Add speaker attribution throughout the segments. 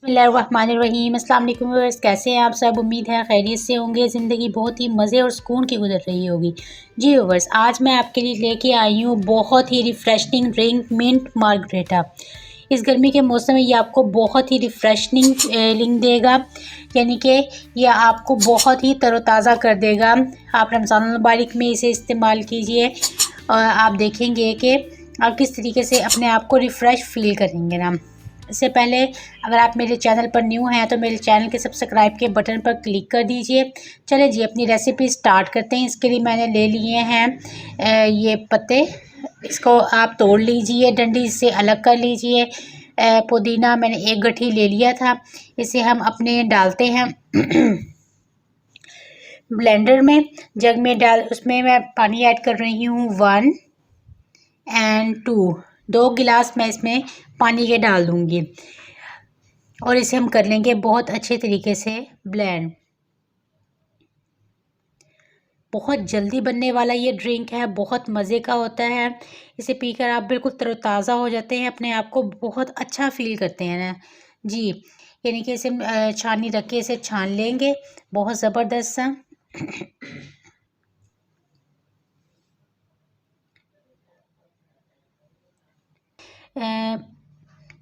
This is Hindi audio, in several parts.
Speaker 1: बिस्मिल्लाहिर्रहमानिर्रहीम। अस्सलाम वालेकुम व्यूअर्स, कैसे हैं आप सब। उम्मीद है खैरियत से होंगे। ज़िंदगी बहुत ही मज़े और सुकून की गुजर रही होगी। जी व्यूअर्स, आज मैं आपके लिए लेके आई हूँ बहुत ही रिफ़्रेशनिंग ड्रिंक मिंट मार्गरेटा। इस गर्मी के मौसम में ये आपको बहुत ही रिफ़्रेशनिंग फीलिंग देगा, यानी कि ये आपको बहुत ही तरोताज़ा कर देगा। आप रमज़ान मुबारक में इसे इस्तेमाल कीजिए और आप देखेंगे कि आप किस तरीके से अपने आप को रिफ़्रेश फ़ील करेंगे ना। इससे पहले अगर आप मेरे चैनल पर न्यू हैं तो मेरे चैनल के सब्सक्राइब के बटन पर क्लिक कर दीजिए। चले जी अपनी रेसिपी स्टार्ट करते हैं। इसके लिए मैंने ले लिए हैं ये पत्ते। इसको आप तोड़ लीजिए, डंडी से अलग कर लीजिए। पुदीना मैंने एक गट्ठी ले लिया था, इसे हम अपने डालते हैं ब्लेंडर में। जग में डाल उसमें मैं पानी ऐड कर रही हूँ 1 और 2 गिलास मैं इसमें पानी के डाल दूँगी और इसे हम कर लेंगे बहुत अच्छे तरीके से ब्लेंड। बहुत जल्दी बनने वाला ये ड्रिंक है, बहुत मज़े का होता है। इसे पीकर आप बिल्कुल तरोताज़ा हो जाते हैं, अपने आप को बहुत अच्छा फ़ील करते हैं ना जी। यानी कि इसे छाननी रख के इसे छान लेंगे बहुत ज़बरदस्त सा।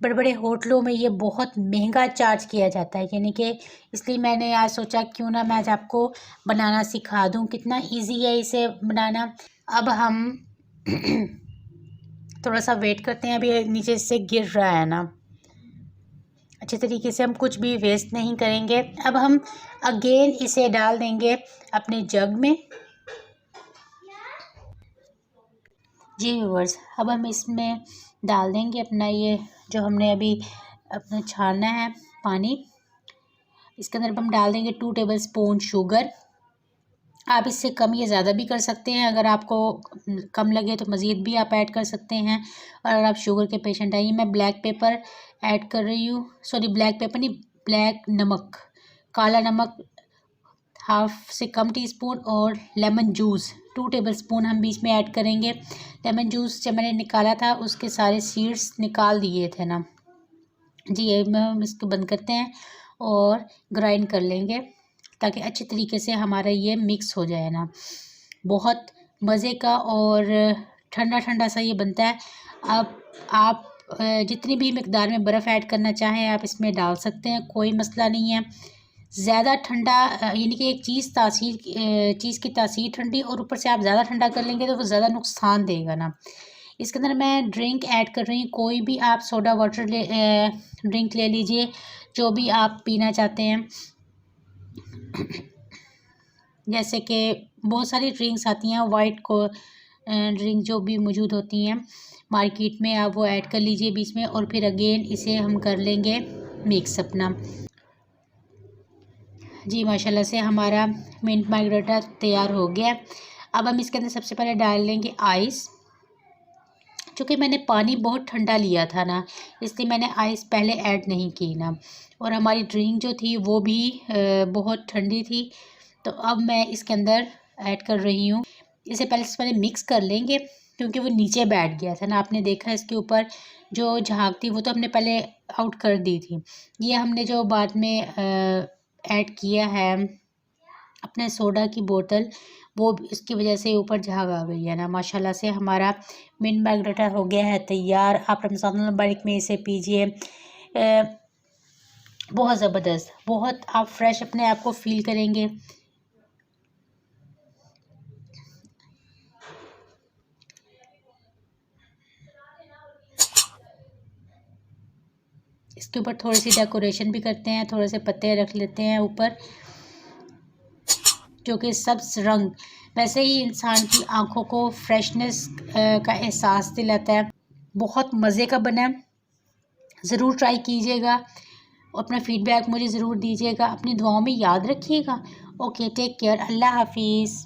Speaker 1: बड़े बड़े होटलों में ये बहुत महंगा चार्ज किया जाता है, यानी कि इसलिए मैंने आज सोचा क्यों ना मैं आज आपको बनाना सिखा दूं। कितना इजी है इसे बनाना। अब हम थोड़ा सा वेट करते हैं, अभी नीचे से गिर रहा है ना। अच्छे तरीके से हम कुछ भी वेस्ट नहीं करेंगे। अब हम अगेन इसे डाल देंगे अपने जग में। जी व्यूअर्स, अब हम इसमें डाल देंगे अपना ये जो हमने अभी अपना छाना है पानी। इसके अंदर हम डाल देंगे 2 टेबलस्पून शुगर। आप इससे कम या ज़्यादा भी कर सकते हैं, अगर आपको कम लगे तो मज़ीद भी आप ऐड कर सकते हैं। और अगर आप शुगर के पेशेंट हैं, ये मैं ब्लैक पेपर ऐड कर रही हूँ, सॉरी ब्लैक पेपर नहीं, ब्लैक नमक, काला नमक हाफ से कम टीस्पून। और लेमन जूस 2 टेबलस्पून हम बीच में ऐड करेंगे। लेमन जूस जब मैंने निकाला था उसके सारे सीड्स निकाल दिए थे ना जी। ये हम इसको बंद करते हैं और ग्राइंड कर लेंगे ताकि अच्छे तरीके से हमारा ये मिक्स हो जाए ना। बहुत मज़े का और ठंडा ठंडा सा ये बनता है। अब आप जितनी भी मिकदार में बर्फ़ ऐड करना चाहें आप इसमें डाल सकते हैं, कोई मसला नहीं है। ज़्यादा ठंडा यानी कि एक चीज़ की तासीर ठंडी और ऊपर से आप ज़्यादा ठंडा कर लेंगे तो वो ज़्यादा नुकसान देगा ना। इसके अंदर मैं ड्रिंक ऐड कर रही हूँ, कोई भी आप सोडा वाटर ड्रिंक ले लीजिए, जो भी आप पीना चाहते हैं। जैसे कि बहुत सारी ड्रिंक्स आती हैं वाइट को ड्रिंक जो भी मौजूद होती हैं मार्केट में, आप वो ऐड कर लीजिए बीच में। और फिर अगेन इसे हम कर लेंगे मिक्स अपना जी। माशाल्लाह से हमारा मिंट मार्गरेटा तैयार हो गया। अब हम इसके अंदर सबसे पहले डाल लेंगे आइस। चूँकि मैंने पानी बहुत ठंडा लिया था ना, इसलिए मैंने आइस पहले ऐड नहीं की ना। और हमारी ड्रिंक जो थी वो भी बहुत ठंडी थी, तो अब मैं इसके अंदर ऐड कर रही हूँ। इसे पहले मिक्स कर लेंगे क्योंकि वो नीचे बैठ गया था ना। आपने देखा इसके ऊपर जो झाग थी वो तो हमने पहले आउट कर दी थी। ये हमने जो बाद में ऐड किया है अपने सोडा की बोतल, वो इसकी वजह से ऊपर झाग आ गई है ना। माशाल्लाह से हमारा मिंट मार्गरेटा हो गया है तैयार। आप रमज़ान मुबारक में इसे पीजिए, बहुत ज़बरदस्त, बहुत आप फ्रेश अपने आप को फ़ील करेंगे। इसके ऊपर थोड़ी सी डेकोरेशन भी करते हैं, थोड़े से पत्ते रख लेते हैं ऊपर, जो कि सब्ज़ रंग वैसे ही इंसान की आंखों को फ्रेशनेस का एहसास दिलाता है। बहुत मज़े का बना है, ज़रूर ट्राई कीजिएगा। अपना फ़ीडबैक मुझे ज़रूर दीजिएगा, अपनी दुआओं में याद रखिएगा। ओके, टेक केयर, अल्लाह हाफिज़।